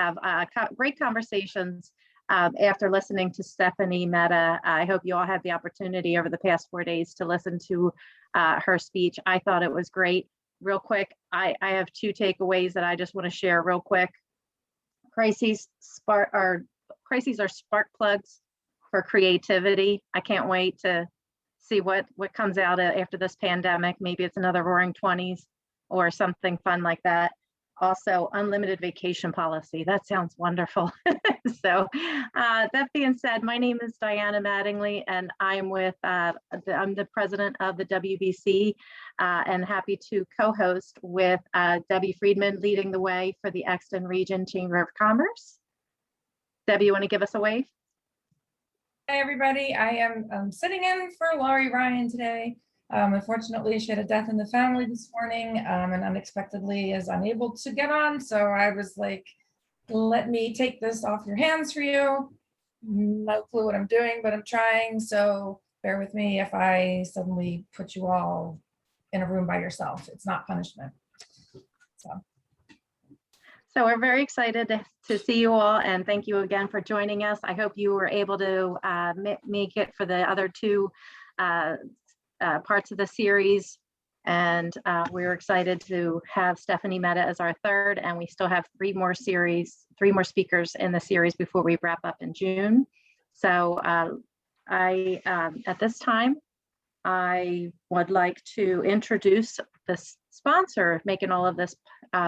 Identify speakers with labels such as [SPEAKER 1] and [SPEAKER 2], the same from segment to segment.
[SPEAKER 1] have great conversations after listening to Stephanie Mehta. I hope you all had the opportunity over the past 4 days to listen to her speech. I thought it was great. Real quick, I have 2 takeaways that I just want to share real quick. Crises are spark plugs for creativity. I can't wait to see what comes out after this pandemic. Maybe it's another Roaring 20s or something fun like that. Also, unlimited vacation policy. That sounds wonderful. So that being said, my name is Diana Mattingly, and I'm I'm the president of the WBC, and happy to co-host with Debbie Friedman, leading the way for the Exton Region Chamber of Commerce. Debbie, you want to give us a wave?
[SPEAKER 2] Hi, everybody. I am sitting in for Laurie Ryan today. Unfortunately, she had a death in the family this morning and unexpectedly is unable to get on. So I was like, let me take this off your hands for you. No clue what I'm doing, but I'm trying. So bear with me if I suddenly put you all in a room by yourself. It's not punishment.
[SPEAKER 1] So we're very excited to see you all, and thank you again for joining us. I hope you were able to make it for the other 2 parts of the series, and we're excited to have Stephanie Mehta as our 3rd, and we still have 3 more speakers in the series before we wrap up in June. So at this time, I would like to introduce the sponsor of making all of this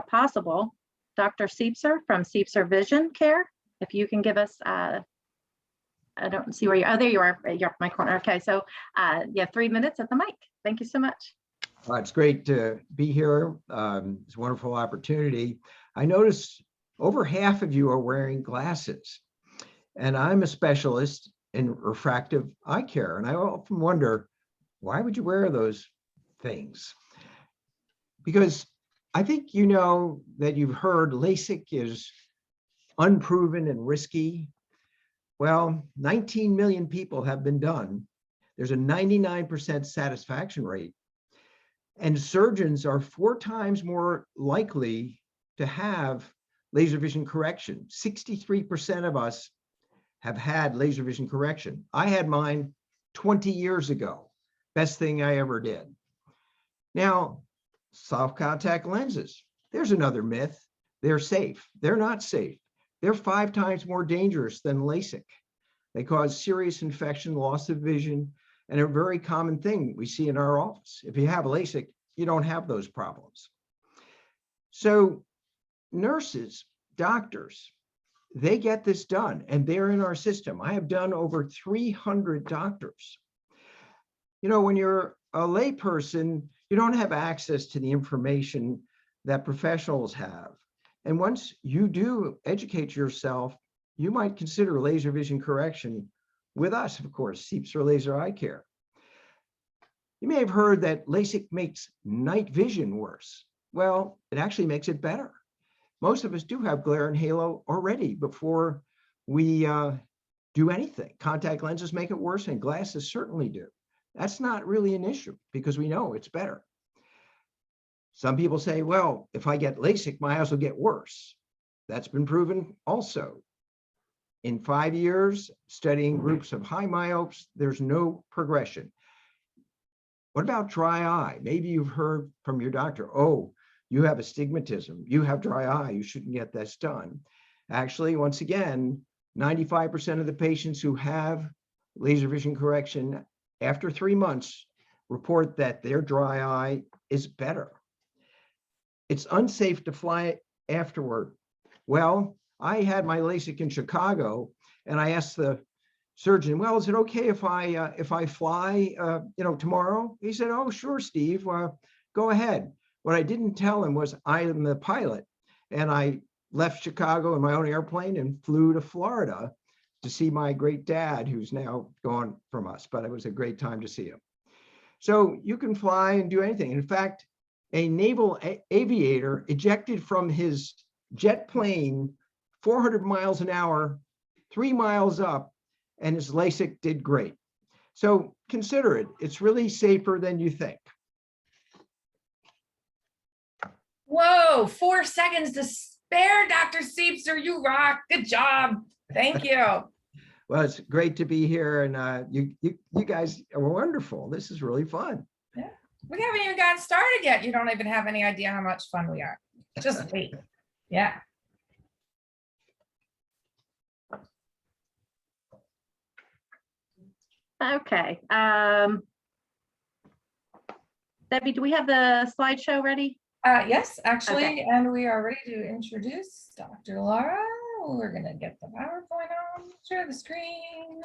[SPEAKER 1] possible, Dr. Siepser from Siepser Vision Care. If you can give us I don't see where you are. Oh, there you are. You're up my corner. Okay, so you have 3 minutes at the mic. Thank you so much.
[SPEAKER 3] It's great to be here. It's a wonderful opportunity. I noticed over half of you are wearing glasses, and I'm a specialist in refractive eye care. And I often wonder, why would you wear those things? Because I think you know that you've heard LASIK is unproven and risky. Well, 19 million people have been done. There's a 99% satisfaction rate. And surgeons are 4 times more likely to have laser vision correction. 63% of us have had laser vision correction. I had mine 20 years ago. Best thing I ever did. Now, soft contact lenses. There's another myth. They're safe. They're not safe. They're 5 times more dangerous than LASIK. They cause serious infection, loss of vision, and a very common thing we see in our office. If you have LASIK, you don't have those problems. So nurses, doctors, they get this done, and they're in our system. I have done over 300 doctors. You know, when you're a layperson, you don't have access to the information that professionals have. And once you do educate yourself, you might consider laser vision correction with us, of course, Siepser Laser Eye Care. You may have heard that LASIK makes night vision worse. Well, it actually makes it better. Most of us do have glare and halo already before we do anything. Contact lenses make it worse, and glasses certainly do. That's not really an issue because we know it's better. Some people say, well, if I get LASIK, my eyes will get worse. That's been proven also. In 5 years, studying groups of high myopes, there's no progression. What about dry eye? Maybe you've heard from your doctor, oh, you have astigmatism, you have dry eye, you shouldn't get this done. Actually, once again, 95% of the patients who have laser vision correction after 3 months report that their dry eye is better. It's unsafe to fly afterward. Well, I had my LASIK in Chicago, and I asked the surgeon, well, is it okay if I fly, tomorrow? He said, oh, sure, Steve, go ahead. What I didn't tell him was I am the pilot, and I left Chicago in my own airplane and flew to Florida to see my great dad, who's now gone from us, but it was a great time to see him. So you can fly and do anything. In fact, a naval aviator ejected from his jet plane 400 miles an hour, 3 miles up, and his LASIK did great. So consider it. It's really safer than you think.
[SPEAKER 2] Whoa, 4 seconds to Bear, Dr. Seepster, you rock. Good job. Thank you.
[SPEAKER 3] Well, it's great to be here, and you guys are wonderful. This is really fun.
[SPEAKER 2] Yeah. We haven't even gotten started yet. You don't even have any idea how much fun we are. Just wait. Yeah.
[SPEAKER 1] Okay. Debbie, do we have the slideshow ready?
[SPEAKER 2] Yes, actually,
[SPEAKER 1] Okay.
[SPEAKER 2] and we are ready to introduce Dr. Laura. We're going to get the PowerPoint on, share the screen.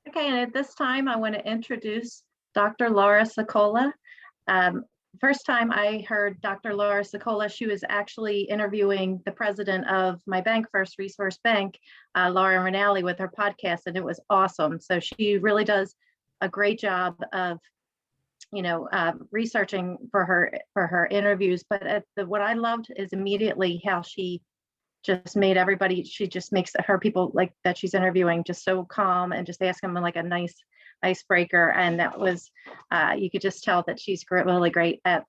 [SPEAKER 1] Okay, and at this time, I want to introduce Dr. Laura Sicola. First time I heard Dr. Laura Sicola, she was actually interviewing the president of my bank, First Resource Bank, Laura Rinaldi, with her podcast, and it was awesome. So she really does a great job of, researching for her interviews. But what I loved is immediately how she just made everybody, she just makes her people like that she's interviewing just so calm and just ask them like a nice icebreaker. And that was, you could just tell that she's really great at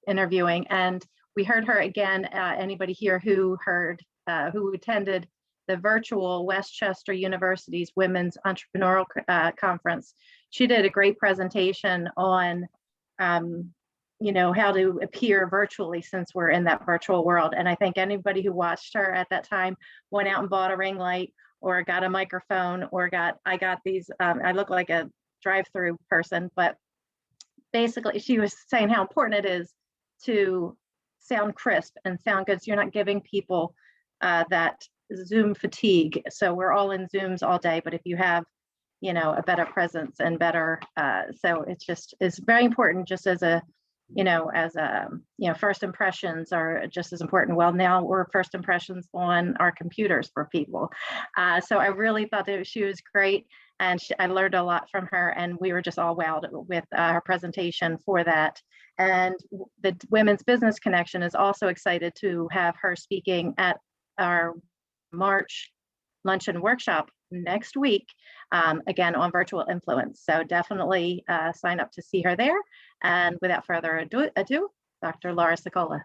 [SPEAKER 1] interviewing. And we heard her again, anybody here who attended the virtual Westchester University's Women's Entrepreneurial Conference. She did a great presentation on, how to appear virtually since we're in that virtual world. And I think anybody who watched her at that time went out and bought a ring light or got a microphone or I got these, I look like a drive-through person, but basically she was saying how important it is to sound crisp and sound good. So you're not giving people that Zoom fatigue. So we're all in Zooms all day, but if you have, a better presence and better, so it's very important just as first impressions are just as important. Well, now we're first impressions on our computers for people. So I really thought that she was great, and I learned a lot from her, and we were just all wowed with her presentation for that. And the Women's Business Connection is also excited to have her speaking at our March luncheon workshop next week, again on virtual influence. So definitely sign up to see her there. And without further ado, Dr. Laura Sicola.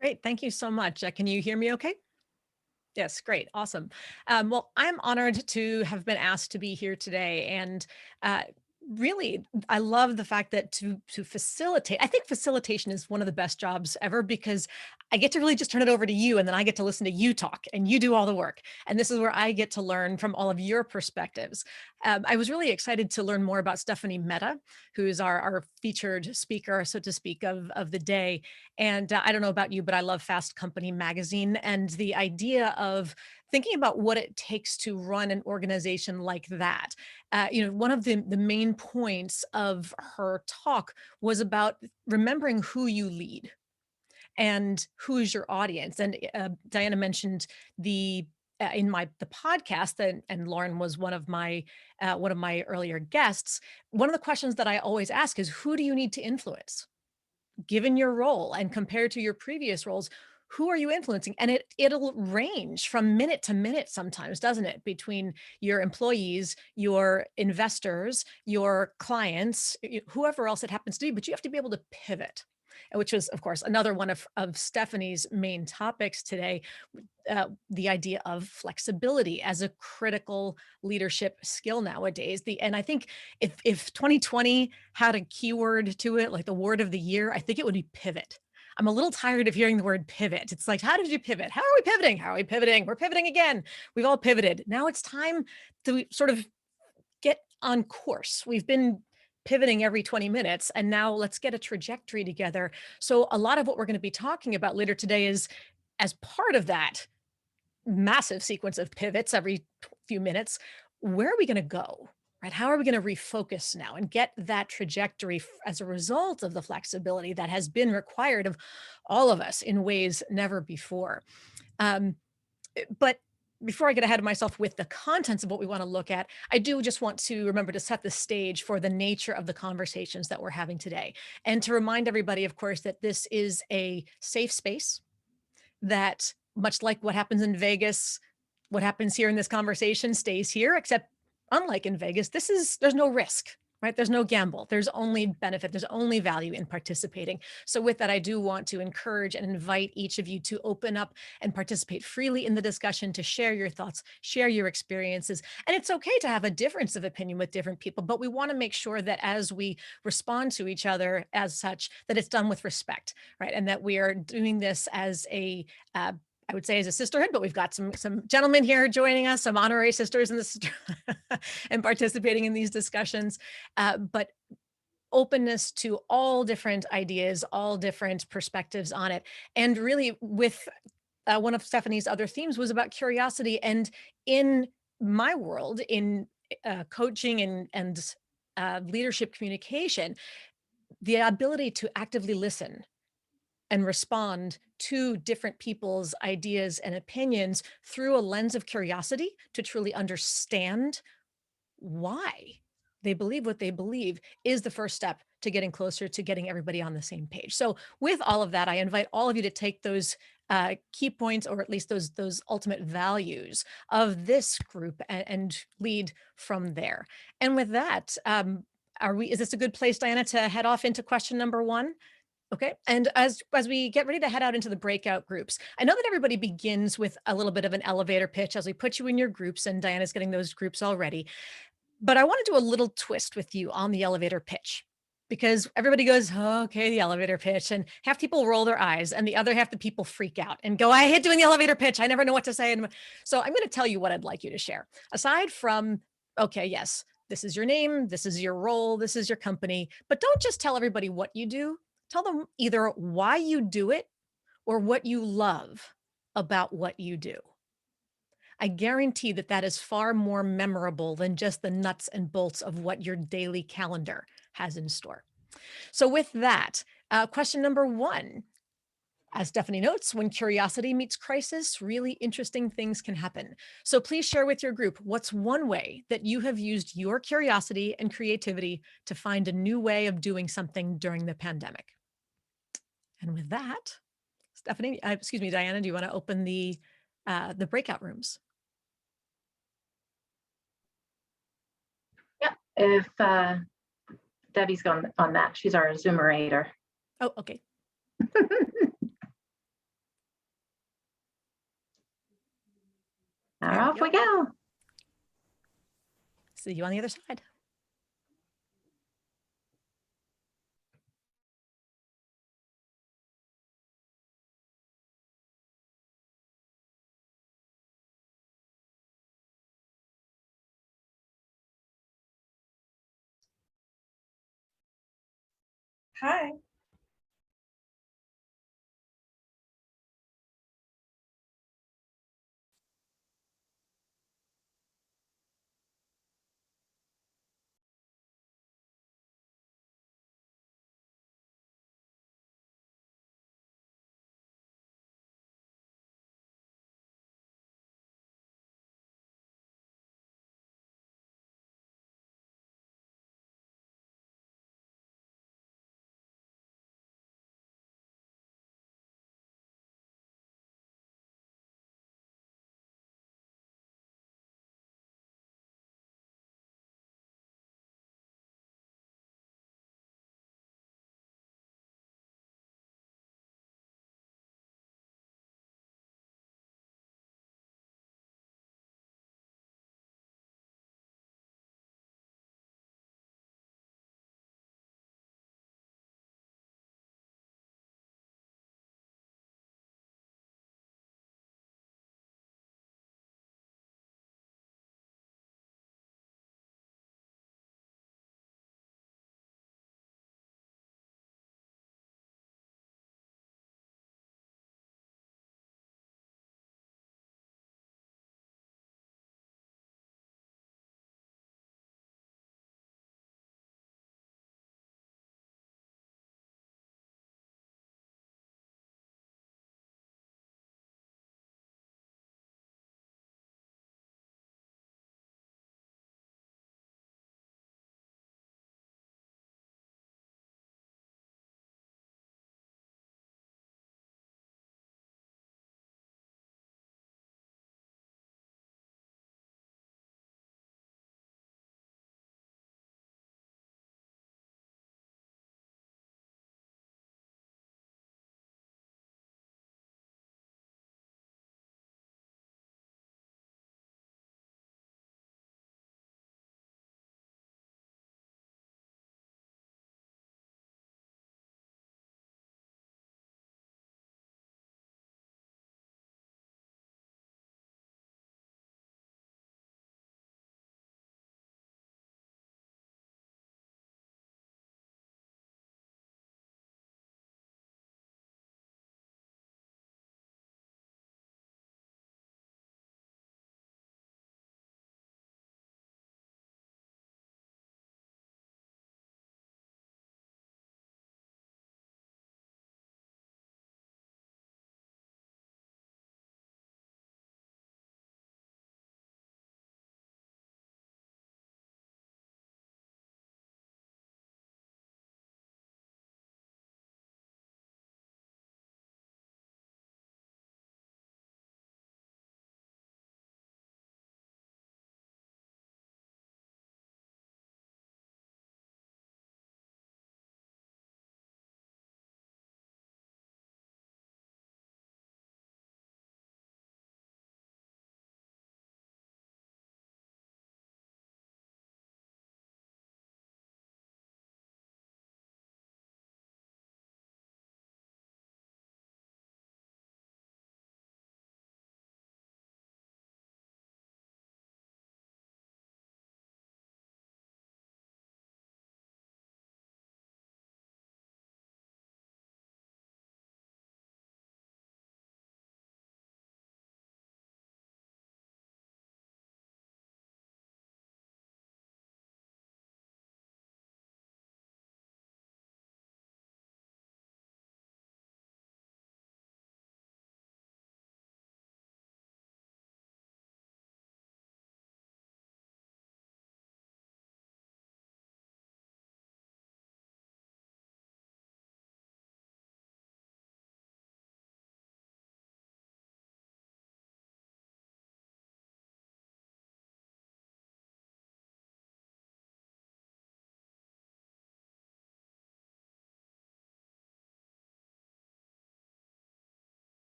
[SPEAKER 4] Great, thank you so much. Can you hear me okay? Yes, great, awesome. Well, I'm honored to have been asked to be here today, and really, I love the fact that to facilitate, I think facilitation is one of the best jobs ever, because I get to really just turn it over to you, and then I get to listen to you talk, and you do all the work. And this is where I get to learn from all of your perspectives. I was really excited to learn more about Stephanie Mehta, who's our featured speaker, so to speak, of the day. And I don't know about you, but I love Fast Company magazine, and the idea of thinking about what it takes to run an organization like that. One of the main points of her talk was about remembering who you lead and who is your audience. And Diana mentioned the podcast, and Lauren was one of my earlier guests. One of the questions that I always ask is, who do you need to influence? Given your role and compared to your previous roles, who are you influencing? And it'll range from minute to minute sometimes, doesn't it? Between your employees, your investors, your clients, whoever else it happens to be, but you have to be able to pivot, which was, of course, another one of Stephanie's main topics today, the idea of flexibility as a critical leadership skill nowadays. And I think if 2020 had a keyword to it, like the word of the year, I think it would be pivot. I'm a little tired of hearing the word pivot. It's like, how did you pivot? How are we pivoting? How are we pivoting? We're pivoting again. We've all pivoted. Now it's time to sort of get on course. We've been pivoting every 20 minutes, and now let's get a trajectory together. So a lot of what we're going to be talking about later today is, as part of that massive sequence of pivots every few minutes, where are we going to go? Right? How are we going to refocus now and get that trajectory as a result of the flexibility that has been required of all of us in ways never before? But before I get ahead of myself with the contents of what we want to look at, I do just want to remember to set the stage for the nature of the conversations that we're having today. And to remind everybody, of course, that this is a safe space, that much like what happens in Vegas, what happens here in this conversation stays here, except unlike in Vegas, there's no risk. right? There's no gamble. There's only benefit. There's only value in participating. So with that, I do want to encourage and invite each of you to open up and participate freely in the discussion, to share your thoughts, share your experiences. And it's okay to have a difference of opinion with different people, but we want to make sure that as we respond to each other as such, that it's done with respect, right? And that we are doing this as a I would say as a sisterhood, but we've got some gentlemen here joining us, some honorary sisters in this and participating in these discussions. But openness to all different ideas, all different perspectives on it. And really with one of Stephanie's other themes was about curiosity. And in my world, in coaching and leadership communication, the ability to actively listen and respond to different people's ideas and opinions through a lens of curiosity to truly understand why they believe what they believe is the first step to getting closer to getting everybody on the same page. So with all of that, I invite all of you to take those key points, or at least those ultimate values of this group, and lead from there. And with that, is this a good place, Diana, to head off into question number 1? Okay. And as we get ready to head out into the breakout groups, I know that everybody begins with a little bit of an elevator pitch as we put you in your groups, and Diana's getting those groups already. But I want to do a little twist with you on the elevator pitch, because everybody goes, oh, okay, the elevator pitch, and half people roll their eyes and the other half the people freak out and go, I hate doing the elevator pitch. I never know what to say. And so I'm going to tell you what I'd like you to share. Aside from, okay, yes, this is your name, this is your role, this is your company, but don't just tell everybody what you do. Tell them either why you do it or what you love about what you do. I guarantee that that is far more memorable than just the nuts and bolts of what your daily calendar has in store. So with that, question number 1, as Stephanie notes, when curiosity meets crisis, really interesting things can happen. So please share with your group, what's one way that you have used your curiosity and creativity to find a new way of doing something during the pandemic? And with that, Stephanie, excuse me, Diana, do you want to open the breakout rooms?
[SPEAKER 1] Yep. If Debbie's gone on that, she's our Zoomerator.
[SPEAKER 4] Oh, okay.
[SPEAKER 1] Off we go.
[SPEAKER 4] See you on the other side.
[SPEAKER 2] Hi.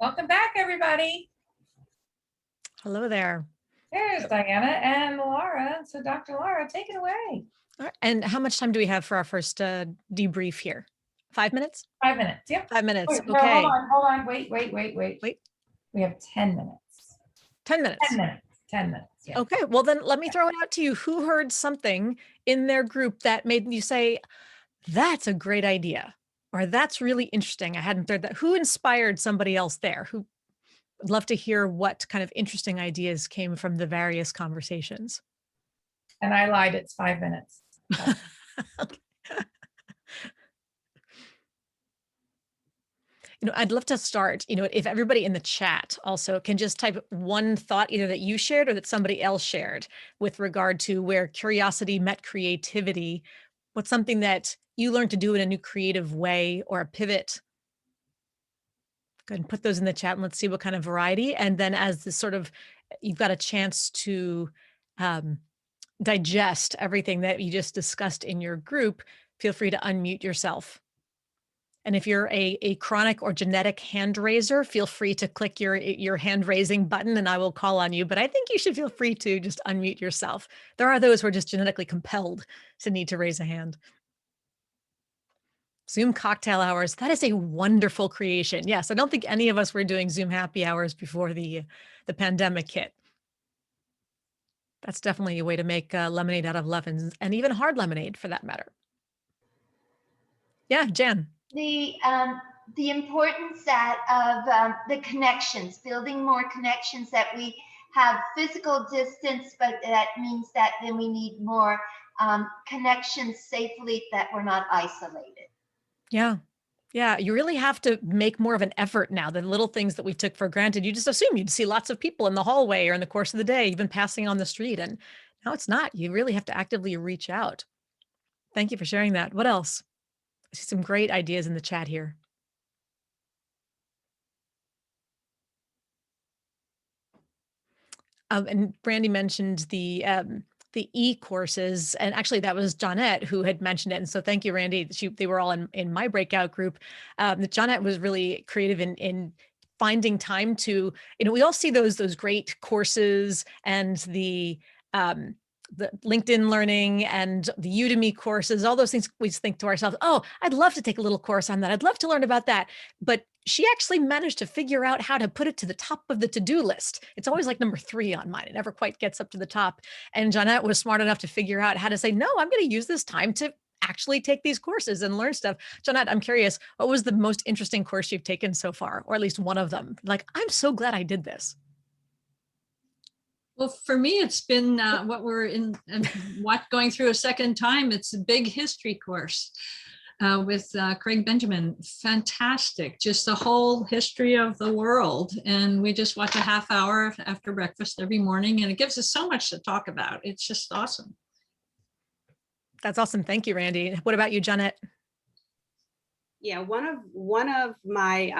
[SPEAKER 2] Welcome back, everybody.
[SPEAKER 4] Hello there.
[SPEAKER 2] There's Diana and Laura. So Dr. Laura, take it away.
[SPEAKER 4] All right. And how much time do we have for our first debrief here? 5 minutes?
[SPEAKER 2] 5 minutes. Yep.
[SPEAKER 4] 5 minutes.
[SPEAKER 2] Wait, no,
[SPEAKER 4] Okay.
[SPEAKER 2] hold on. Wait.
[SPEAKER 4] Wait.
[SPEAKER 2] We have 10 minutes.
[SPEAKER 4] 10 minutes.
[SPEAKER 2] 10 minutes. 10 minutes. Yeah.
[SPEAKER 4] Okay. Well, then let me throw it out to you. Who heard something in their group that made you say, that's a great idea, or that's really interesting? I hadn't heard that. Who inspired somebody else there? Who would love to hear what kind of interesting ideas came from the various conversations?
[SPEAKER 2] And I lied. It's 5 minutes.
[SPEAKER 4] I'd love to start, if everybody in the chat also can just type one thought, either that you shared or that somebody else shared with regard to where curiosity met creativity. What's something that you learned to do in a new creative way, or a pivot? Go ahead and put those in the chat and let's see what kind of variety. And then as this you've got a chance to digest everything that you just discussed in your group, feel free to unmute yourself. And if you're a chronic or genetic hand raiser, feel free to click your hand raising button and I will call on you. But I think you should feel free to just unmute yourself. There are those who are just genetically compelled to need to raise a hand. Zoom cocktail hours. That is a wonderful creation. Yes, I don't think any of us were doing Zoom happy hours before the pandemic hit. That's definitely a way to make lemonade out of lemons, and even hard lemonade for that matter. Yeah, Jan.
[SPEAKER 5] The importance of the connections, building more connections, that we have physical distance, but that means that then we need more connections safely, that we're not isolated.
[SPEAKER 4] Yeah. Yeah. You really have to make more of an effort now. The little things that we took for granted, you just assume you'd see lots of people in the hallway or in the course of the day, even passing on the street. And now it's not. You really have to actively reach out. Thank you for sharing that. What else? I see some great ideas in the chat here. And Brandy mentioned the e-courses, and actually that was Johnette who had mentioned it. And so thank you, Randy. They were all in my breakout group. Johnette was really creative in finding time to, we all see those great courses and the LinkedIn Learning and the Udemy courses, all those things. We just think to ourselves, oh, I'd love to take a little course on that. I'd love to learn about that. But she actually managed to figure out how to put it to the top of the to-do list. It's always like number 3 on mine. It never quite gets up to the top. And Johnette was smart enough to figure out how to say, no, I'm going to use this time to actually take these courses and learn stuff. Johnette, I'm curious, what was the most interesting course you've taken so far, or at least one of them? Like, I'm so glad I did this.
[SPEAKER 6] Well, for me, it's been what we're going through a second time. It's a big history course with Craig Benjamin. Fantastic. Just the whole history of the world. And we just watch a half hour after breakfast every morning. And it gives us so much to talk about. It's just awesome.
[SPEAKER 4] That's awesome. Thank you, Randy. What about you, Janet?
[SPEAKER 7] Yeah, one of my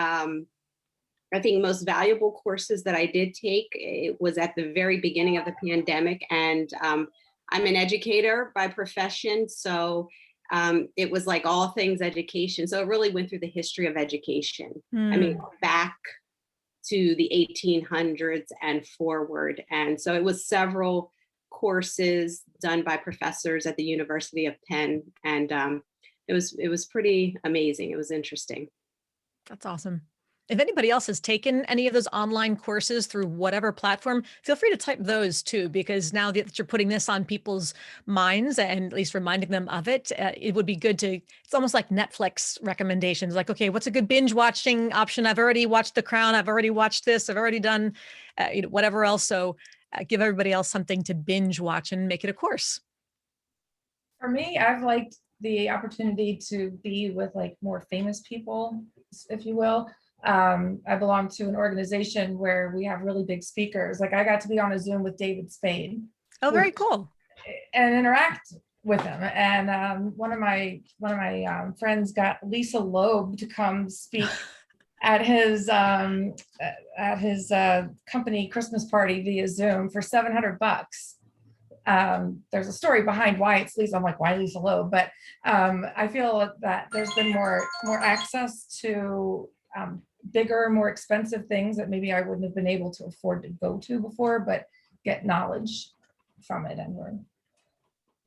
[SPEAKER 7] I think most valuable courses that I did take, it was at the very beginning of the pandemic, and I'm an educator by profession, so it was like all things education. So it really went through the history of education. I mean, back to the 1800s and forward. And so it was several courses done by professors at the University of Penn, and it was pretty amazing. It was interesting.
[SPEAKER 4] That's awesome. If anybody else has taken any of those online courses through whatever platform, feel free to type those too, because now that you're putting this on people's minds and at least reminding them of it, it would be good to, it's almost like Netflix recommendations, like, okay, what's a good binge watching option? I've already watched The Crown. I've already watched this. I've already done whatever else. So give everybody else something to binge watch and make it a course.
[SPEAKER 2] For me, I've liked the opportunity to be with like more famous people, if you will. I belong to an organization where we have really big speakers. Like I got to be on a Zoom with David Spade.
[SPEAKER 4] Oh, very cool.
[SPEAKER 2] And interact with him. And one of my friends got Lisa Loeb to come speak at his company Christmas party via Zoom for $700. There's a story behind why it's Lisa. I'm like, why Lisa Loeb? But I feel that there's been more access to bigger, more expensive things that maybe I wouldn't have been able to afford to go to before, but get knowledge from it. And we're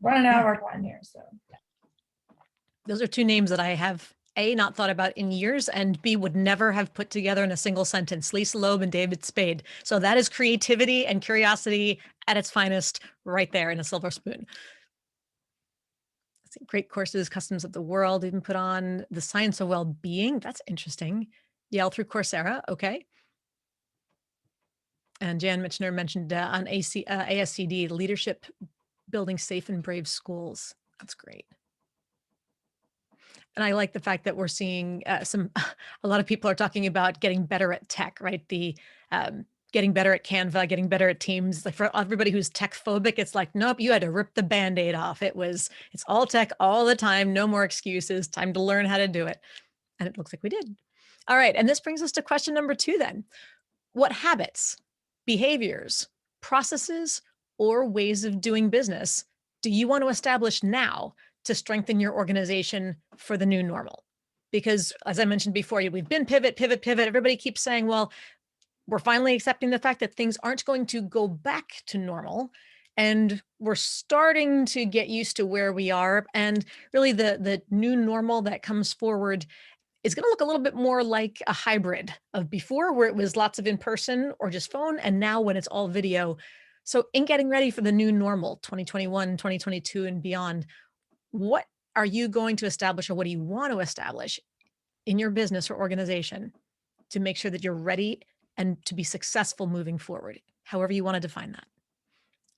[SPEAKER 2] running out of our time here, so.
[SPEAKER 4] Those are two names that I have A, not thought about in years, and B, would never have put together in a single sentence, Lisa Loeb and David Spade. So that is creativity and curiosity at its finest right there in a silver spoon. Great courses, Customs of the World, even put on the Science of Well-Being. That's interesting. Yale through Coursera, okay. And Jan Mitchner mentioned on ASCD, Leadership Building Safe and Brave Schools. That's great. And I like the fact that we're seeing a lot of people are talking about getting better at tech, right? The getting better at Canva, getting better at Teams. Like for everybody who's tech phobic, it's like, nope, you had to rip the Band-Aid off. It's all tech all the time. No more excuses. Time to learn how to do it. And it looks like we did. All right. And this brings us to question number 2 then. What habits, behaviors, processes, or ways of doing business do you want to establish now to strengthen your organization for the new normal? Because as I mentioned before, we've been pivot. Everybody keeps saying, well, we're finally accepting the fact that things aren't going to go back to normal. And we're starting to get used to where we are. And really the new normal that comes forward is going to look a little bit more like a hybrid of before, where it was lots of in-person or just phone. And now when it's all video. So in getting ready for the new normal, 2021, 2022 and beyond, what are you going to establish, or what do you want to establish in your business or organization to make sure that you're ready and to be successful moving forward, however you want to define that?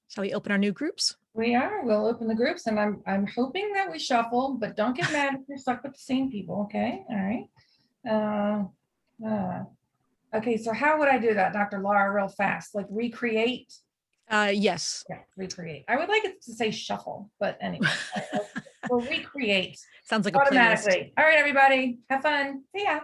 [SPEAKER 4] Shall we open our new groups?
[SPEAKER 2] We are. We'll open the groups, and I'm hoping that we shuffle, but don't get mad if you're stuck with the same people. Okay. All right. Okay. So how would I do that, Dr. Laura, real fast? Like recreate?
[SPEAKER 4] Yes.
[SPEAKER 2] Yeah, recreate. I would like it to say shuffle, but anyway, we'll recreate.
[SPEAKER 4] Sounds like a
[SPEAKER 2] Automatically. All right, everybody, have fun. See ya.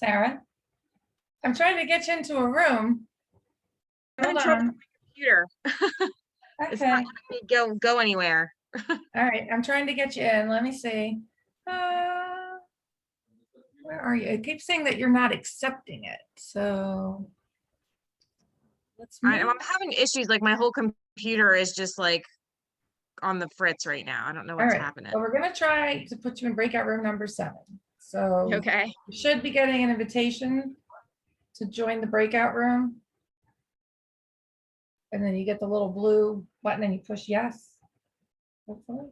[SPEAKER 2] Sarah, I'm trying to get you into a room. Hold on.
[SPEAKER 8] Computer. It's not
[SPEAKER 2] Okay.
[SPEAKER 8] letting me go anywhere.
[SPEAKER 2] All right. I'm trying to get you in. Let me see. Where are you? It keeps saying that you're not accepting it. So let's
[SPEAKER 8] I'm
[SPEAKER 2] move.
[SPEAKER 8] having issues. Like my whole computer is just like on the fritz right now. I don't know
[SPEAKER 2] All
[SPEAKER 8] what's
[SPEAKER 2] right.
[SPEAKER 8] happening.
[SPEAKER 2] So we're going to try to put you in breakout room number 7. So
[SPEAKER 8] Okay.
[SPEAKER 2] you should be getting an invitation to join the breakout room. And then you get the little blue button and you push yes. Hopefully.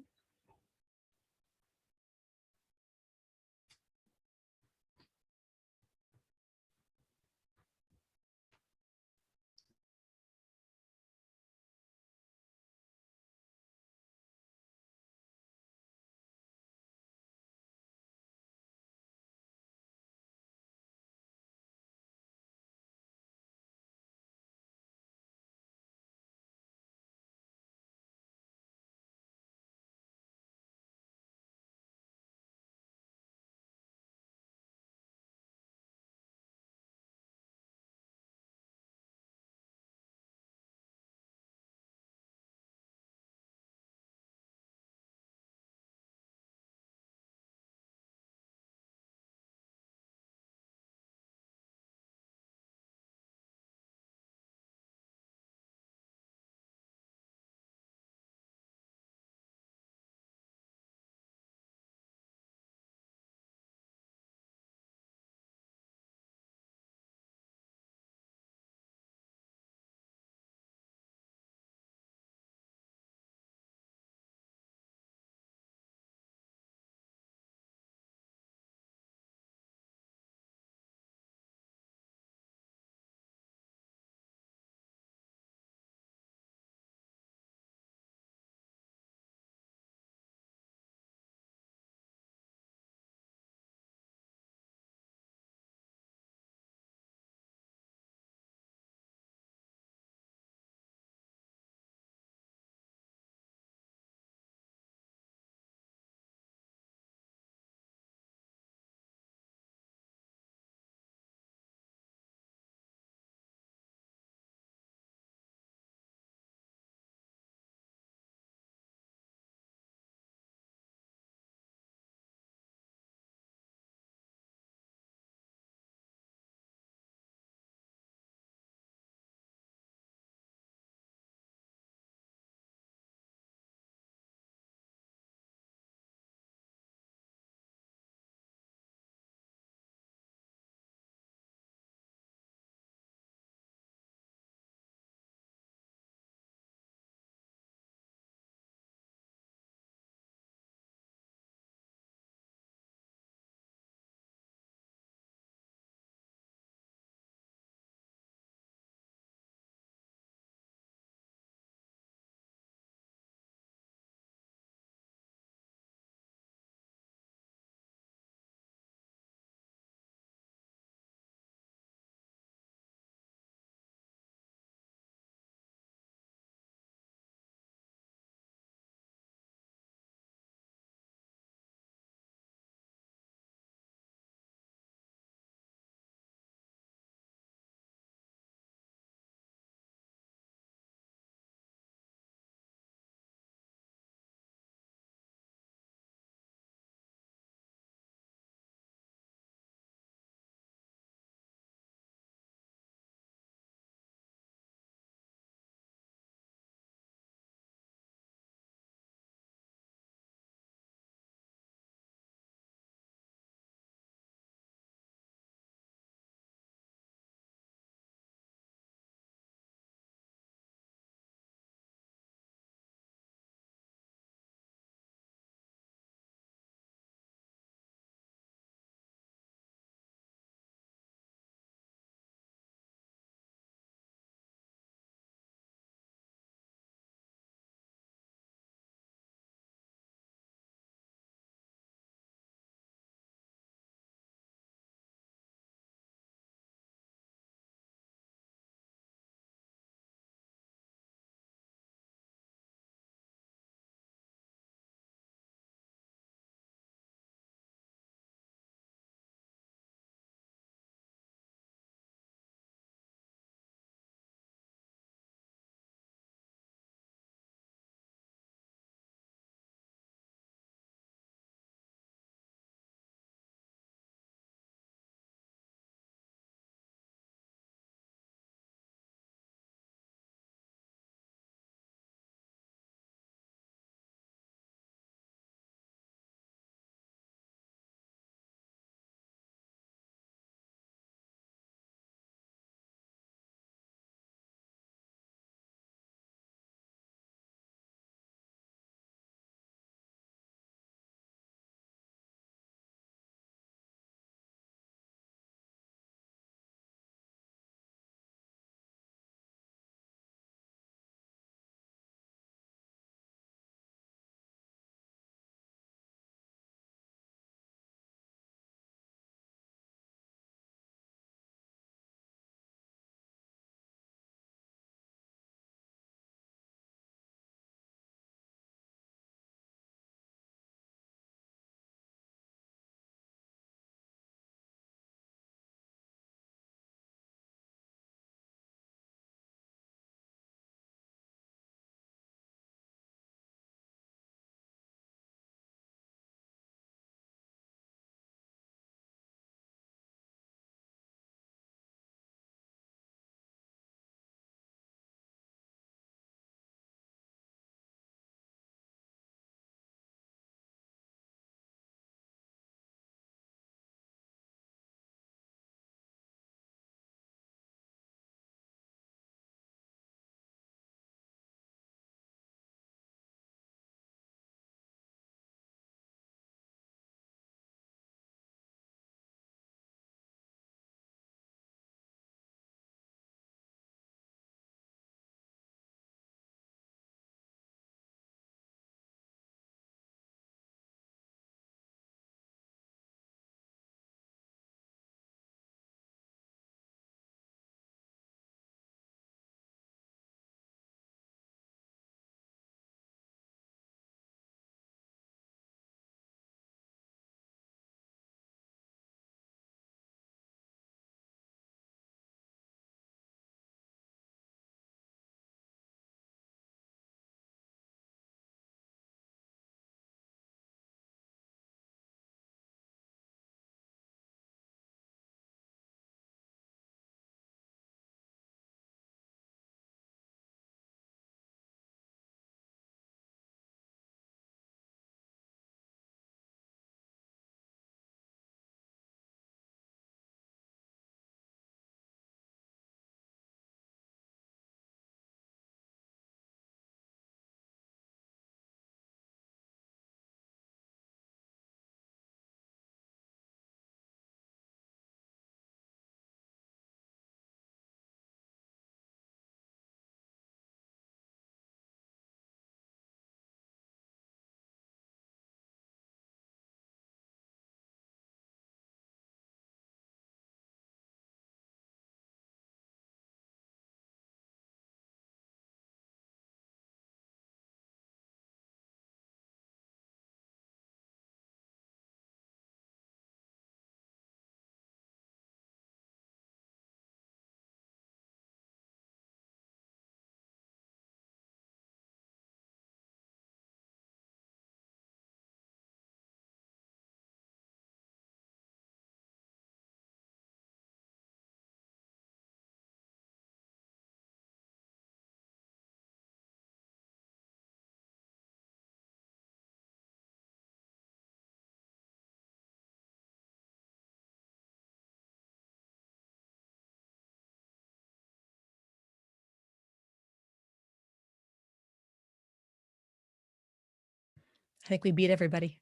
[SPEAKER 4] I think we beat everybody.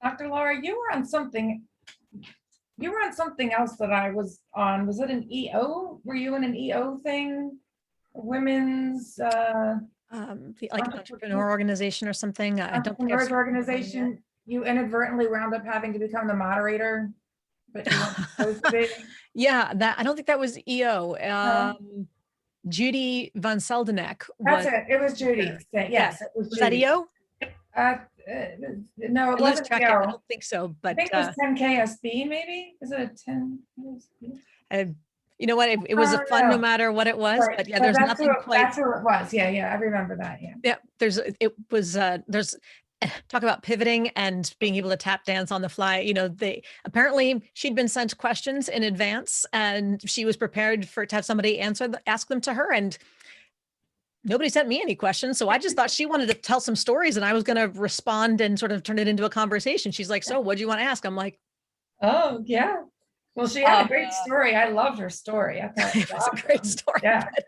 [SPEAKER 2] Dr. Laura, you were on something else that I was on. Was it an EO? Were you in an EO thing? Women's
[SPEAKER 4] The entrepreneur organization or something. I don't think I've
[SPEAKER 2] entrepreneurs
[SPEAKER 4] seen
[SPEAKER 2] organization. You inadvertently wound up having to become the moderator, but you weren't supposed to be.
[SPEAKER 4] Yeah, that I don't think that was EO.
[SPEAKER 2] No.
[SPEAKER 4] Judy Van Seldenek
[SPEAKER 2] That's
[SPEAKER 4] was.
[SPEAKER 2] it. It was Judy. Yes, it was
[SPEAKER 4] Was that
[SPEAKER 2] Judy.
[SPEAKER 4] EO?
[SPEAKER 2] No,
[SPEAKER 4] I
[SPEAKER 2] it
[SPEAKER 4] lose
[SPEAKER 2] wasn't
[SPEAKER 4] track.
[SPEAKER 2] EO.
[SPEAKER 4] I don't think so,
[SPEAKER 2] I
[SPEAKER 4] but
[SPEAKER 2] think it was 10 KSB, maybe? Is it a 10 KSB?
[SPEAKER 4] you know what? It was
[SPEAKER 2] Oh,
[SPEAKER 4] fun no
[SPEAKER 2] no.
[SPEAKER 4] matter what it was.
[SPEAKER 2] Right.
[SPEAKER 4] But yeah,
[SPEAKER 2] But
[SPEAKER 4] there's
[SPEAKER 2] that's
[SPEAKER 4] nothing
[SPEAKER 2] who,
[SPEAKER 4] quite.
[SPEAKER 2] that's who it was. Yeah, yeah, I remember that. Yeah.
[SPEAKER 4] Yeah, there's talk about pivoting and being able to tap dance on the fly. You know, they apparently she'd been sent questions in advance and she was prepared to have somebody ask them to her, and nobody sent me any questions. So I just thought she wanted to tell some stories and I was going to respond and sort of turn it into a conversation. She's like, so what do you want to ask? I'm like,
[SPEAKER 2] Oh, yeah. Well, she had a great story. I loved her story. I thought
[SPEAKER 4] it was a great story.
[SPEAKER 2] Yeah.
[SPEAKER 4] But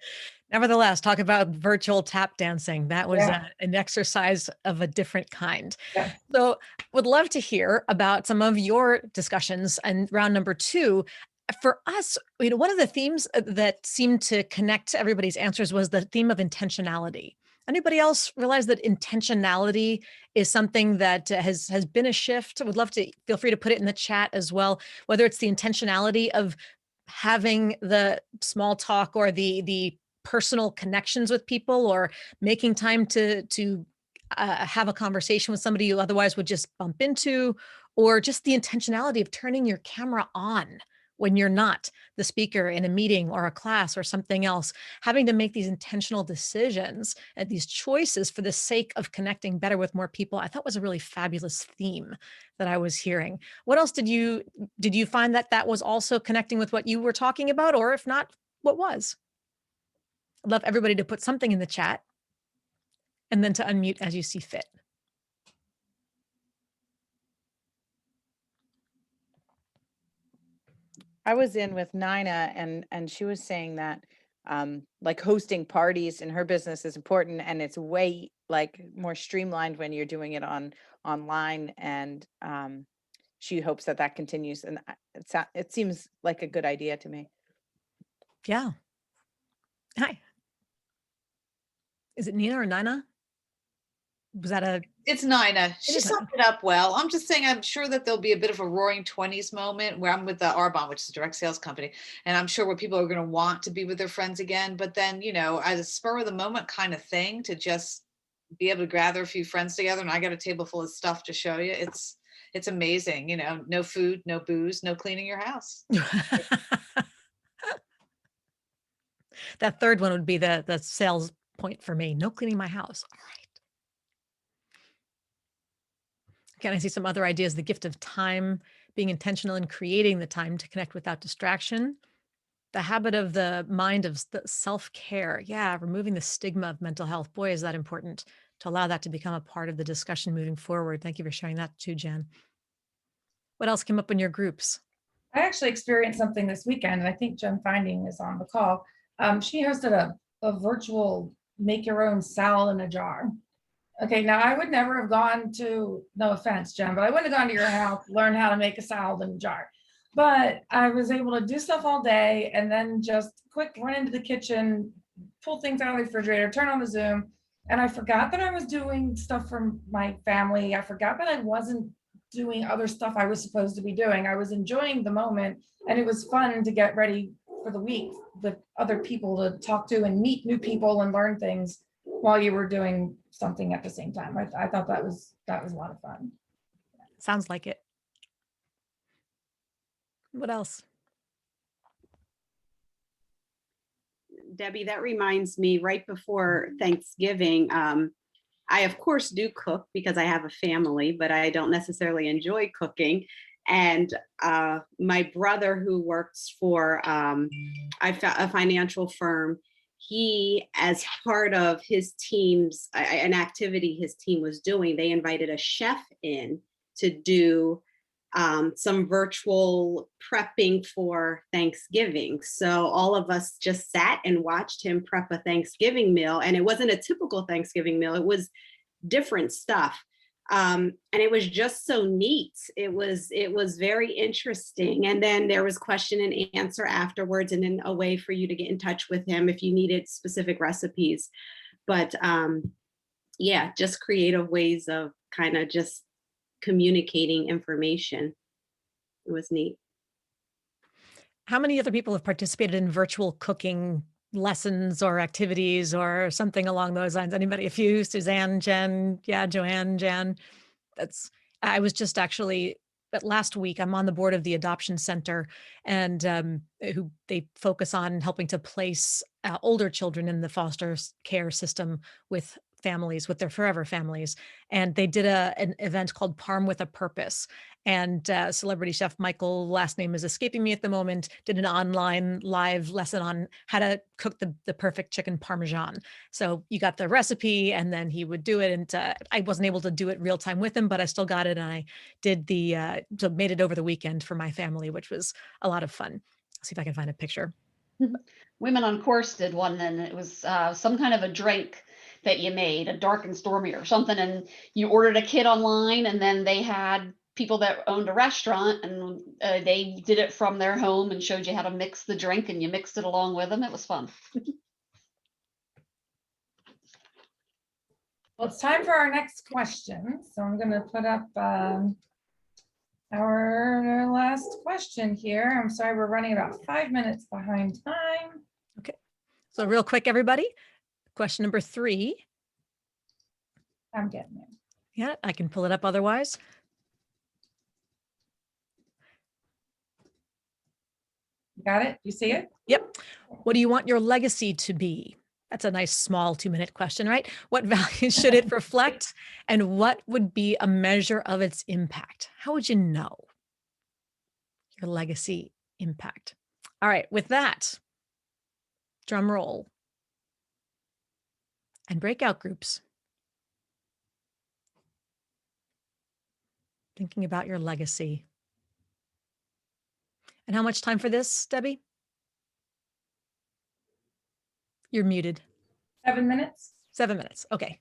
[SPEAKER 4] nevertheless, talk about virtual tap dancing. That was
[SPEAKER 2] Yeah.
[SPEAKER 4] an exercise of a different kind.
[SPEAKER 2] Yeah.
[SPEAKER 4] So would love to hear about some of your discussions and round number 2. For us, you know, one of the themes that seemed to connect everybody's answers was the theme of intentionality. Anybody else realize that intentionality is something that has been a shift? I would love to feel free to put it in the chat as well, whether it's the intentionality of having the small talk or the personal connections with people, or making time to have a conversation with somebody you otherwise would just bump into, or just the intentionality of turning your camera on when you're not the speaker in a meeting or a class or something else, having to make these intentional decisions and these choices for the sake of connecting better with more people. I thought was a really fabulous theme that I was hearing. What else did you find that was also connecting with what you were talking about? Or if not, what was? I'd love everybody to put something in the chat and then to unmute as you see fit.
[SPEAKER 9] I was in with Nina and she was saying that like hosting parties in her business is important, and it's way like more streamlined when you're doing it online, and she hopes that continues, and it seems like a good idea to me.
[SPEAKER 4] Yeah. Hi. Is it Nina or Nina? Was that
[SPEAKER 10] It's Nina. She
[SPEAKER 4] is
[SPEAKER 10] summed it up well. I'm just saying, I'm sure that there'll be a bit of a roaring 20s moment where I'm with the Arbonne, which is a direct sales company. And I'm sure where people are going to want to be with their friends again. But then, you know, as a spur of the moment kind of thing, to just be able to gather a few friends together. And I got a table full of stuff to show you. It's amazing. You know, no food, no booze, no cleaning your house.
[SPEAKER 4] that third one would be the sales point for me. No cleaning my house. All right. Can I see some other ideas? The gift of time, being intentional in creating the time to connect without distraction. The habit of the mind of self-care. Yeah, removing the stigma of mental health. Boy, is that important to allow that to become a part of the discussion moving forward. Thank you for sharing that too, Jen. What else came up in your groups?
[SPEAKER 2] I actually experienced something this weekend, and I think Jen Finding is on the call. She hosted a virtual make your own salad in a jar. Okay, now I would never have gone to, no offense, Jen, but I wouldn't have gone to your house, learn how to make a salad in a jar. But I was able to do stuff all day and then just quick run into the kitchen, pull things out of the refrigerator, turn on the Zoom. And I forgot that I was doing stuff for my family. I forgot that I wasn't doing other stuff I was supposed to be doing. I was enjoying the moment, and it was fun to get ready for the week with other people to talk to and meet new people and learn things while you were doing something at the same time. I thought that was a lot of fun.
[SPEAKER 4] Sounds like it. What else?
[SPEAKER 7] Debbie, that reminds me, right before Thanksgiving, I of course do cook because I have a family, but I don't necessarily enjoy cooking. And my brother, who works for a financial firm, he, as part of his team's, an activity his team was doing, they invited a chef in to do some virtual prepping for Thanksgiving. So all of us just sat and watched him prep a Thanksgiving meal. And it wasn't a typical Thanksgiving meal. It was different stuff. And it was just so neat. It was very interesting. And then there was question and answer afterwards, and then a way for you to get in touch with him if you needed specific recipes. But yeah, just creative ways of kind of just communicating information. It was neat.
[SPEAKER 4] How many other people have participated in virtual cooking lessons or activities or something along those lines? Anybody? A few? Suzanne, Jen, yeah, Joanne, Jan. I was just actually, but last week I'm on the board of the Adoption Center, and who they focus on helping to place older children in the foster care system with families, with their forever families. And they did an event called Parm with a Purpose. And celebrity chef Michael, last name is escaping me at the moment, did an online live lesson on how to cook the perfect chicken parmesan. So you got the recipe, and then he would do it. And I wasn't able to do it real time with him, but I still got it. And I did so made it over the weekend for my family, which was a lot of fun. See if I can find a picture.
[SPEAKER 11] Women on Course did one, and it was some kind of a drink that you made, a dark and stormy or something, and you ordered a kit online, and then they had people that owned a restaurant, and they did it from their home and showed you how to mix the drink, and you mixed it along with them. It was fun.
[SPEAKER 2] Well, it's time for our next question. So I'm going to put up our last question here. I'm sorry, we're running about 5 minutes behind time.
[SPEAKER 4] Okay. So real quick, everybody, question number 3.
[SPEAKER 2] I'm getting it.
[SPEAKER 4] Yeah, I can pull it up otherwise.
[SPEAKER 2] You got it? You see it?
[SPEAKER 4] Yep. What do you want your legacy to be? That's a nice small 2-minute question, right? What values should it reflect? And what would be a measure of its impact? How would you know your legacy impact? All right, with that, drum roll and breakout groups. Thinking about your legacy. And how much time for this, Debbie? You're muted.
[SPEAKER 2] 7 minutes.
[SPEAKER 4] 7 minutes. Okay.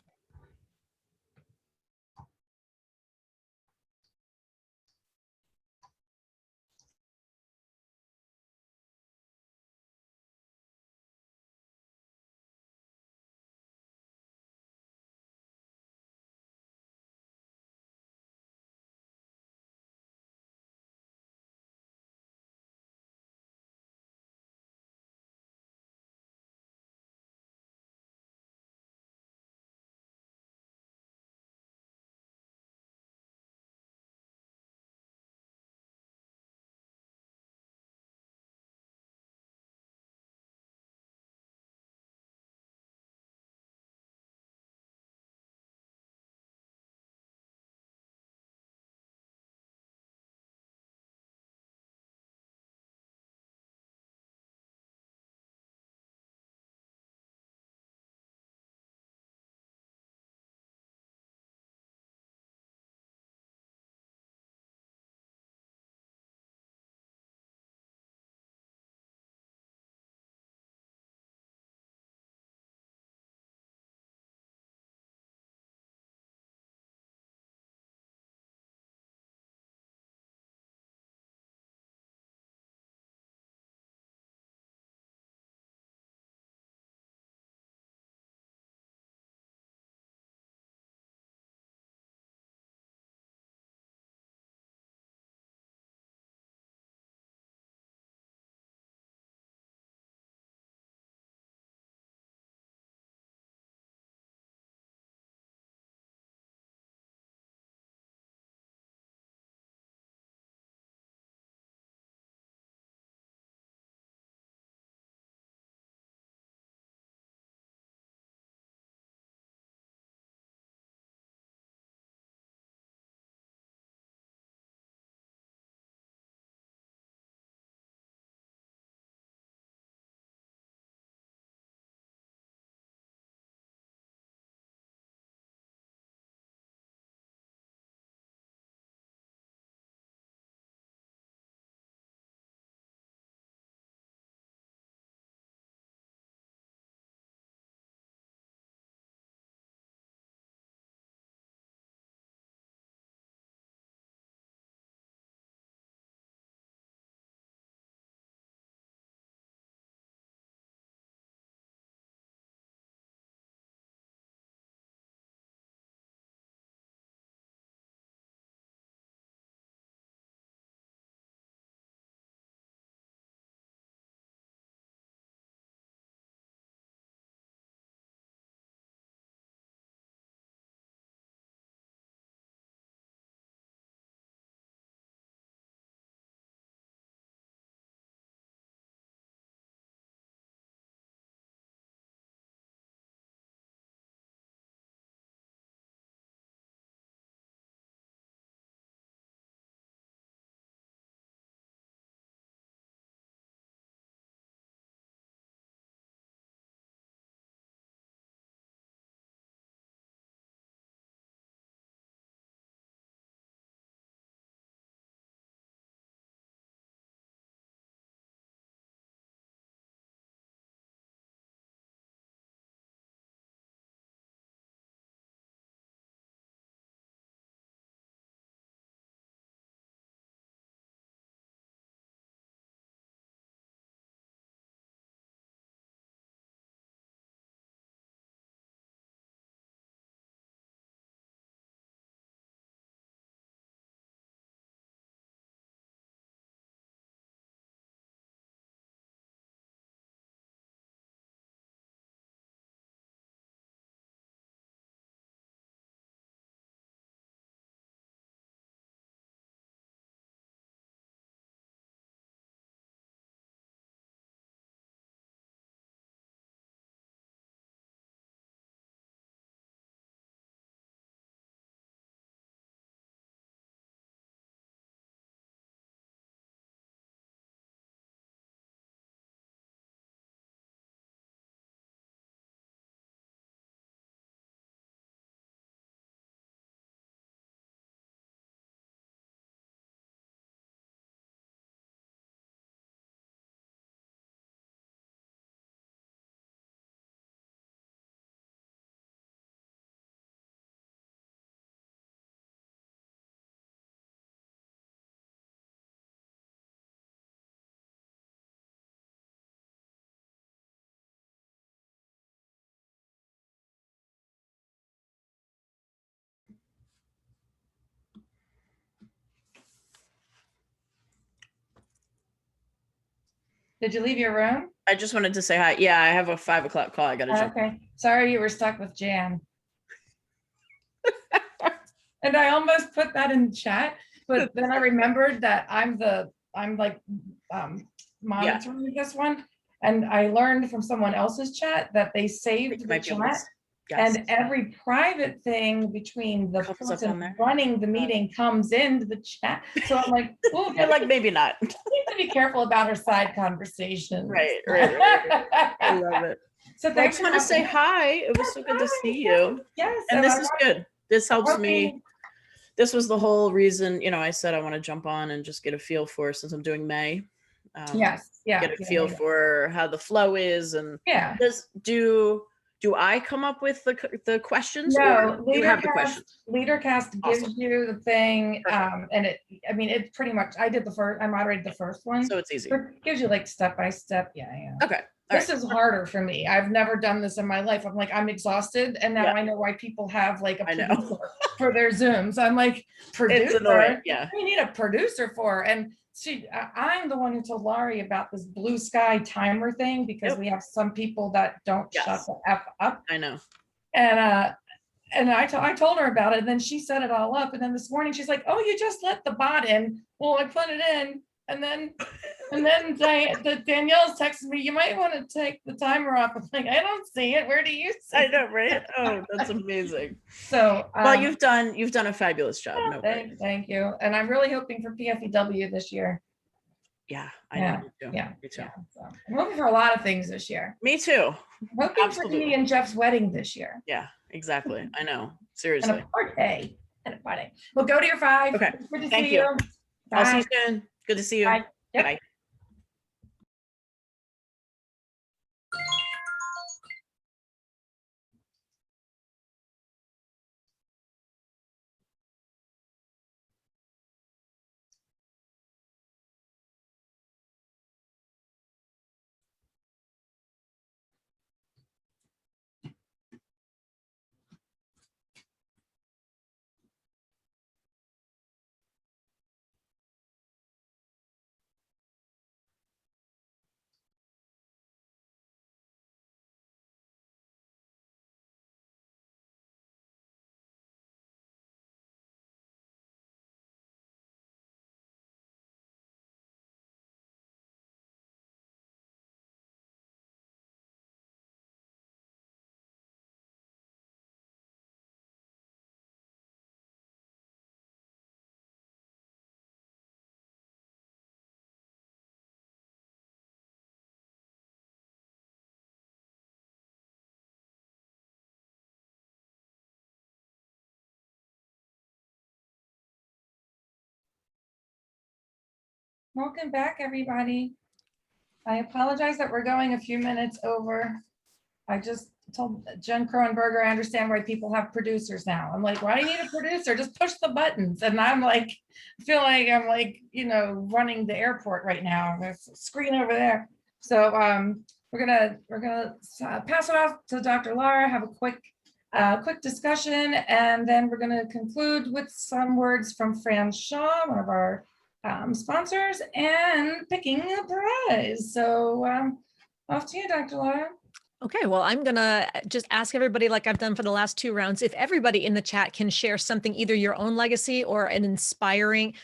[SPEAKER 2] Did you leave your room?
[SPEAKER 12] I just wanted to say hi. Yeah, I have a 5 o'clock call. I gotta jump.
[SPEAKER 2] Okay, sorry you were stuck with Jan. And I almost put that in chat, but then I remembered that I'm like monitoring this one. And I learned from someone else's chat that they saved the
[SPEAKER 12] might be able to
[SPEAKER 2] chat.
[SPEAKER 12] Yes.
[SPEAKER 2] And every private thing between the
[SPEAKER 12] Comes up on
[SPEAKER 2] person
[SPEAKER 12] there.
[SPEAKER 2] running the meeting comes into the chat. So I'm like, oh,
[SPEAKER 12] You're like, maybe not.
[SPEAKER 2] need to be careful about her side conversations.
[SPEAKER 12] Right. I love it.
[SPEAKER 2] So
[SPEAKER 12] Well, I
[SPEAKER 2] thanks
[SPEAKER 12] just want to say hi. It was so good to see you.
[SPEAKER 2] Yes.
[SPEAKER 12] And this
[SPEAKER 2] I
[SPEAKER 12] is
[SPEAKER 2] want-
[SPEAKER 12] good. This helps
[SPEAKER 2] okay.
[SPEAKER 12] me. This was the whole reason, I said I want to jump on and just get a feel for, since I'm doing May.
[SPEAKER 2] Yes. Yeah.
[SPEAKER 12] Get a feel for how the flow is, and
[SPEAKER 2] Yeah.
[SPEAKER 12] do I come up with the questions?
[SPEAKER 2] No,
[SPEAKER 12] or do you have the questions?
[SPEAKER 2] LeaderCast gives you the thing, and it pretty much, I moderated the first one.
[SPEAKER 12] So it's easy.
[SPEAKER 2] It gives you like step by step. Yeah.
[SPEAKER 12] Okay.
[SPEAKER 2] This is harder for me. I've never done this in my life. I'm exhausted, and now I know why people have like a producer for their Zooms. I'm like, producer?
[SPEAKER 12] Annoying. Yeah.
[SPEAKER 2] We need a producer for, and I'm the one who told Laurie about this blue sky timer thing, because we have some people that don't shut the F up.
[SPEAKER 12] I know.
[SPEAKER 2] And I told her about it, and then she set it all up. And then this morning she's like, "Oh, you just let the bot in." Well, I put it in, and then Danielle's texted me, "You might want to take the timer off." I'm like, "I don't see it. Where do you see it?"
[SPEAKER 12] I know, right? Oh, that's amazing.
[SPEAKER 2] So,
[SPEAKER 12] well, you've done a fabulous job. No
[SPEAKER 2] thank you. And I'm really hoping for PFEW this year.
[SPEAKER 12] Yeah, I know.
[SPEAKER 2] Yeah.
[SPEAKER 12] Me too.
[SPEAKER 2] So I'm hoping for a lot of things this year.
[SPEAKER 12] Me too.
[SPEAKER 2] I'm hoping for me and Jeff's wedding this year.
[SPEAKER 12] Yeah, exactly. I know. Seriously.
[SPEAKER 2] And a party. Well, go to your 5.
[SPEAKER 12] Okay.
[SPEAKER 2] Good to
[SPEAKER 12] Thank
[SPEAKER 2] see
[SPEAKER 12] you. I'll see you
[SPEAKER 2] Bye.
[SPEAKER 12] soon. Good to see you.
[SPEAKER 2] Bye. Yep.
[SPEAKER 12] Bye.
[SPEAKER 2] Welcome back, everybody. I apologize that we're going a few minutes over. I just told Jen Kronberger, I understand why people have producers now. I'm like, why do you need a producer? Just push the buttons. And I'm like, I feel like I'm like, running the airport right now. There's a screen over there. So we're gonna pass it off to Dr. Lara, have a quick discussion, and then we're gonna conclude with some words from Fran Shaw, one of our sponsors, and picking a prize. So off to you, Dr. Lara.
[SPEAKER 4] Okay, well, I'm gonna just ask everybody, like I've done for the last 2 rounds, if everybody in the chat can share something, either your own legacy or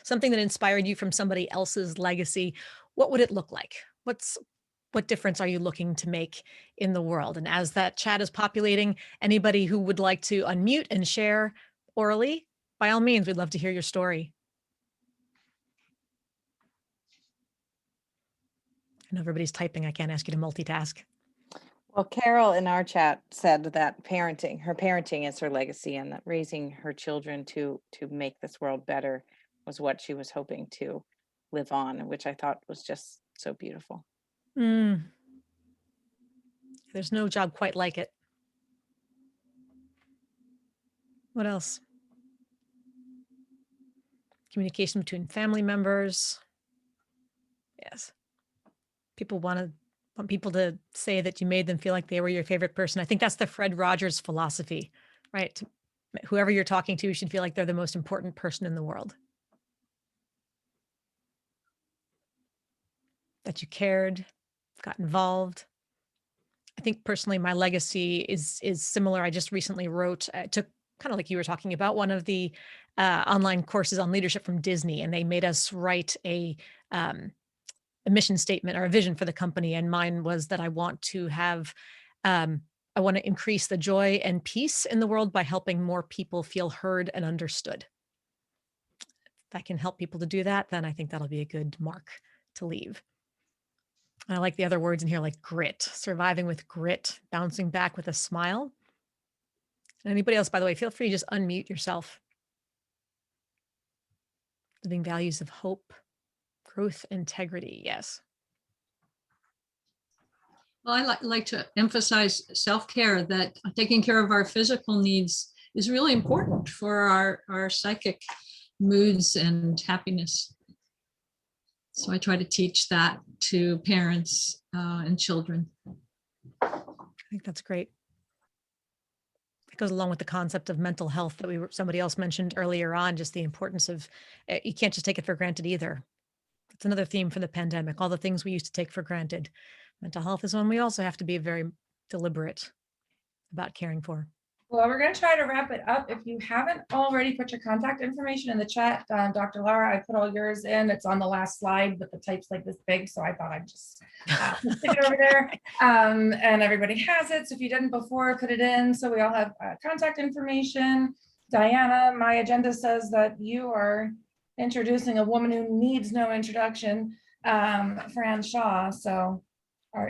[SPEAKER 4] something that inspired you from somebody else's legacy. What would it look like? What difference are you looking to make in the world? And as that chat is populating, anybody who would like to unmute and share orally, by all means, we'd love to hear your story. I know everybody's typing. I can't ask you to multitask.
[SPEAKER 9] Well, Carol in our chat said that her parenting is her legacy, and that raising her children to make this world better was what she was hoping to live on, which I thought was just so beautiful.
[SPEAKER 4] There's no job quite like it. What else? Communication between family members. Yes. People want people to say that you made them feel like they were your favorite person. I think that's the Fred Rogers philosophy, right? Whoever you're talking to should feel like they're the most important person in the world. That you cared, got involved. I think personally, my legacy is similar. I just recently wrote, took kind of like you were talking about, one of the online courses on leadership from Disney, and they made us write a mission statement or a vision for the company. And mine was that I want to have, I want to increase the joy and peace in the world by helping more people feel heard and understood. If I can help people to do that, then I think that'll be a good mark to leave. And I like the other words in here, like grit, surviving with grit, bouncing back with a smile. And anybody else, by the way, feel free to just unmute yourself. Living values of hope, growth, integrity. Yes.
[SPEAKER 6] Well, I like to emphasize self-care, that taking care of our physical needs is really important for our psychic moods and happiness. So I try to teach that to parents and children.
[SPEAKER 4] I think that's great. It goes along with the concept of mental health that somebody else mentioned earlier on, just the importance of, you can't just take it for granted either. It's another theme for the pandemic, all the things we used to take for granted. Mental health is one we also have to be very deliberate about caring for.
[SPEAKER 2] Well, we're going to try to wrap it up. If you haven't already put your contact information in the chat, Dr. Laura, I put all yours in. It's on the last slide, but the type's like this big, so I thought I'd just stick it over there. And everybody has it. So if you didn't before, put it in. So we all have contact information. Diana, my agenda says that you are introducing a woman who needs no introduction, Fran Shaw. So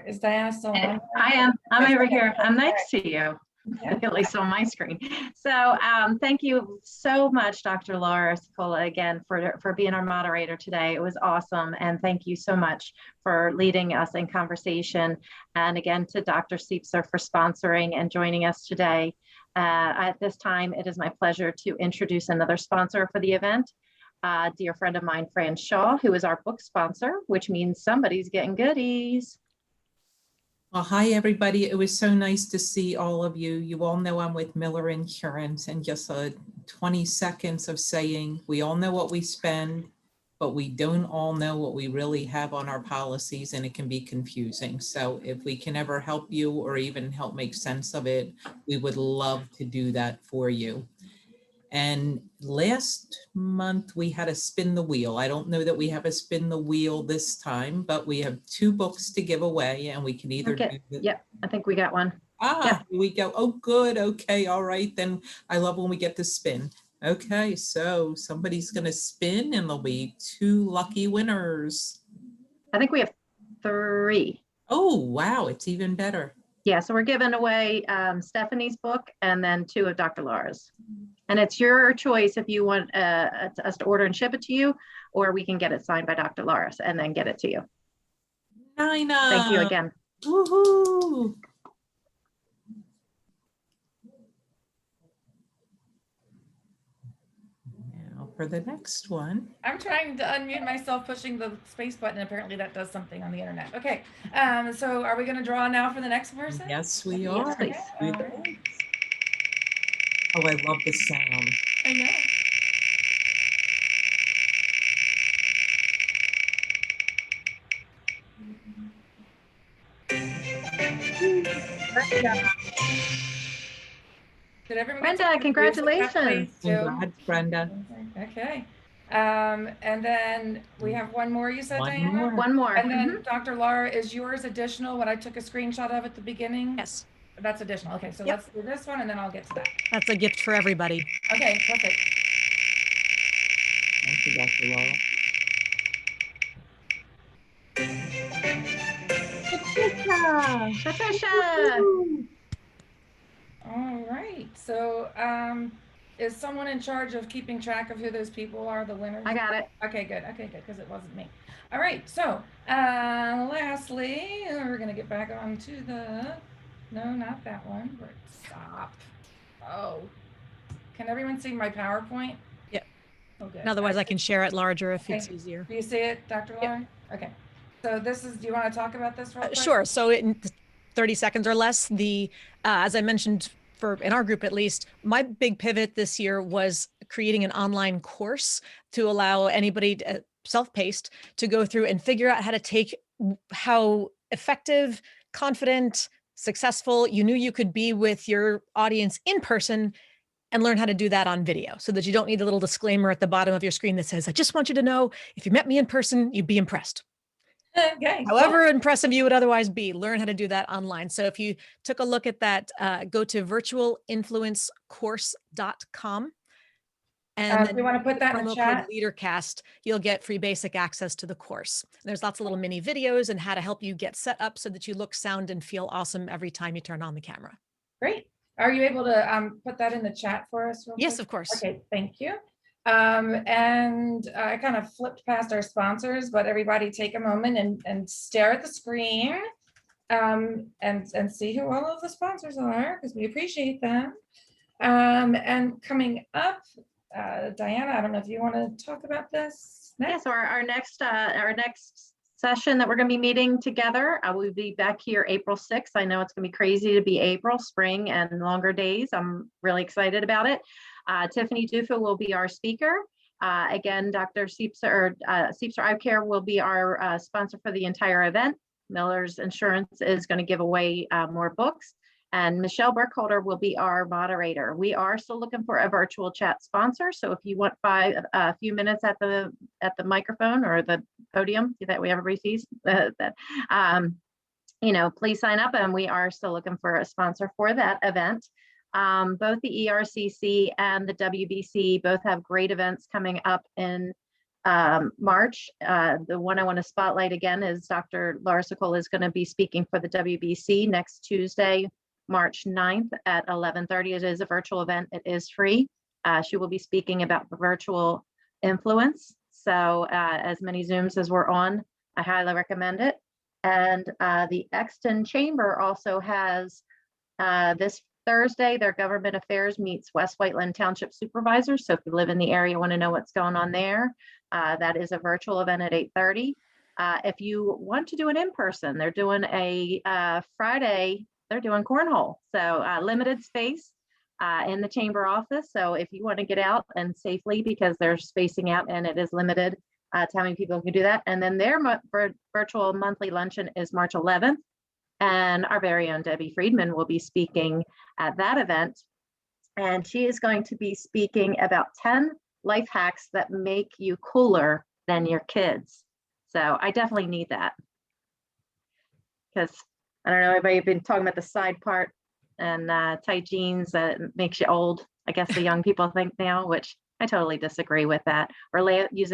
[SPEAKER 2] is Diana still on?
[SPEAKER 1] I am. I'm over here. I'm next to you. At least on my screen. So thank you so much, Dr. Laura Cipolla, again, for being our moderator today. It was awesome. And thank you so much for leading us in conversation. And again, to Dr. Siepser for sponsoring and joining us today. At this time, it is my pleasure to introduce another sponsor for the event. Dear friend of mine, Fran Shaw, who is our book sponsor, which means somebody's getting goodies.
[SPEAKER 13] Well, hi, everybody. It was so nice to see all of you. You all know I'm with Miller Insurance, and just 20 seconds of saying, we all know what we spend, but we don't all know what we really have on our policies, and it can be confusing. So if we can ever help you or even help make sense of it, we would love to do that for you. And last month we had a spin the wheel. I don't know that we have a spin the wheel this time, but we have 2 books to give away, and we can either do the,
[SPEAKER 1] yep, I think we got one.
[SPEAKER 13] Here we go. Oh, good. Okay. All right. Then I love when we get to spin. Okay. So somebody's going to spin, and there'll be 2 lucky winners.
[SPEAKER 1] I think we have 3.
[SPEAKER 13] Oh, wow. It's even better.
[SPEAKER 1] Yeah, so we're giving away Stephanie's book and then 2 of Dr. Laura's. And it's your choice if you want us to order and ship it to you, or we can get it signed by Dr. Laura's and then get it to you.
[SPEAKER 13] Nina.
[SPEAKER 1] Thank you again.
[SPEAKER 13] Woohoo. Now for the next one.
[SPEAKER 2] I'm trying to unmute myself, pushing the space button. Apparently that does something on the internet. Okay, so are we going to draw now for the next person?
[SPEAKER 13] Yes, we are.
[SPEAKER 2] Okay.
[SPEAKER 13] Oh, I love the sound.
[SPEAKER 2] I know. Did everyone?
[SPEAKER 1] Brenda, congratulations.
[SPEAKER 13] Congrats, Brenda.
[SPEAKER 2] Okay. And then we have one more, you said, Diana?
[SPEAKER 1] One more.
[SPEAKER 2] And then Dr. Laura, is yours additional, what I took a screenshot of at the beginning?
[SPEAKER 4] Yes.
[SPEAKER 2] That's additional. Okay, so
[SPEAKER 4] Yep.
[SPEAKER 2] let's do this one and then I'll get to that.
[SPEAKER 4] That's a gift for everybody.
[SPEAKER 2] Okay, perfect.
[SPEAKER 13] Thank you, Dr. Laura.
[SPEAKER 1] Patricia.
[SPEAKER 2] All right. So is someone in charge of keeping track of who those people are, the winners?
[SPEAKER 1] I got it.
[SPEAKER 2] Okay, good, because it wasn't me. All right, so lastly, we're gonna get back on to the, no, not that one, stop. Oh, can everyone see my PowerPoint?
[SPEAKER 4] Yep.
[SPEAKER 2] Okay.
[SPEAKER 4] And otherwise I can share it larger if it's
[SPEAKER 2] Okay.
[SPEAKER 4] easier.
[SPEAKER 2] Do you see it, Dr. Laura? Okay, so this is, do you want to talk about this real quick?
[SPEAKER 4] Sure. So in 30 seconds or less, as I mentioned, in our group at least, my big pivot this year was creating an online course to allow anybody self-paced to go through and figure out how to take how effective, confident, successful, you knew you could be with your audience in person and learn how to do that on video so that you don't need a little disclaimer at the bottom of your screen that says, I just want you to know, if you met me in person, you'd be impressed.
[SPEAKER 2] Okay.
[SPEAKER 4] However impressive you would otherwise be, learn how to do that online. So if you took a look at that, go to virtualinfluencecourse.com. And then
[SPEAKER 2] we want to put that in the
[SPEAKER 4] promo
[SPEAKER 2] chat.
[SPEAKER 4] code LeaderCast, you'll get free basic access to the course. There's lots of little mini videos and how to help you get set up so that you look, sound, and feel awesome every time you turn on the camera.
[SPEAKER 2] Great. Are you able to put that in the chat for us? Real
[SPEAKER 4] Yes,
[SPEAKER 2] quick?
[SPEAKER 4] of course.
[SPEAKER 2] Okay, thank you. And I kind of flipped past our sponsors, but everybody take a moment and stare at the screen and see who all of the sponsors are, because we appreciate them. And coming up, Diana, I don't know if you want to talk about this next.
[SPEAKER 1] Yes, our next session that we're going to be meeting together, we'll be back here April 6th. I know it's going to be crazy to be April, spring, and longer days. I'm really excited about it. Tiffany Dufa will be our speaker. Again, Dr. Siepser Eye Care will be our sponsor for the entire event. Miller's Insurance is going to give away more books. And Michelle Burkholder will be our moderator. We are still looking for a virtual chat sponsor. So if you want a few minutes at the microphone or the podium that we everybody sees, please sign up. And we are still looking for a sponsor for that event. Both the ERCC and the WBC both have great events coming up in March. The one I want to spotlight again is Dr. Larsical is going to be speaking for the WBC next Tuesday, March 9th at 11:30. It is a virtual event. It is free. She will be speaking about virtual influence. So as many Zooms as we're on, I highly recommend it. And the Exton Chamber also has this Thursday, their government affairs meets West Whiteland Township Supervisors. So if you live in the area, want to know what's going on there, that is a virtual event at 8:30. If you want to do it in person, they're doing a Friday, they're doing cornhole. So limited space in the chamber office. So if you want to get out and safely, because they're spacing out and it is limited to how many people can do that. And then their virtual monthly luncheon is March 11th. And our very own Debbie Friedman will be speaking at that event. And she is going to be speaking about 10 life hacks that make you cooler than your kids. So I definitely need that. Because I don't know, everybody's been talking about the side part and tight jeans that makes you old. I guess the young people think now, which I totally disagree with that. Or using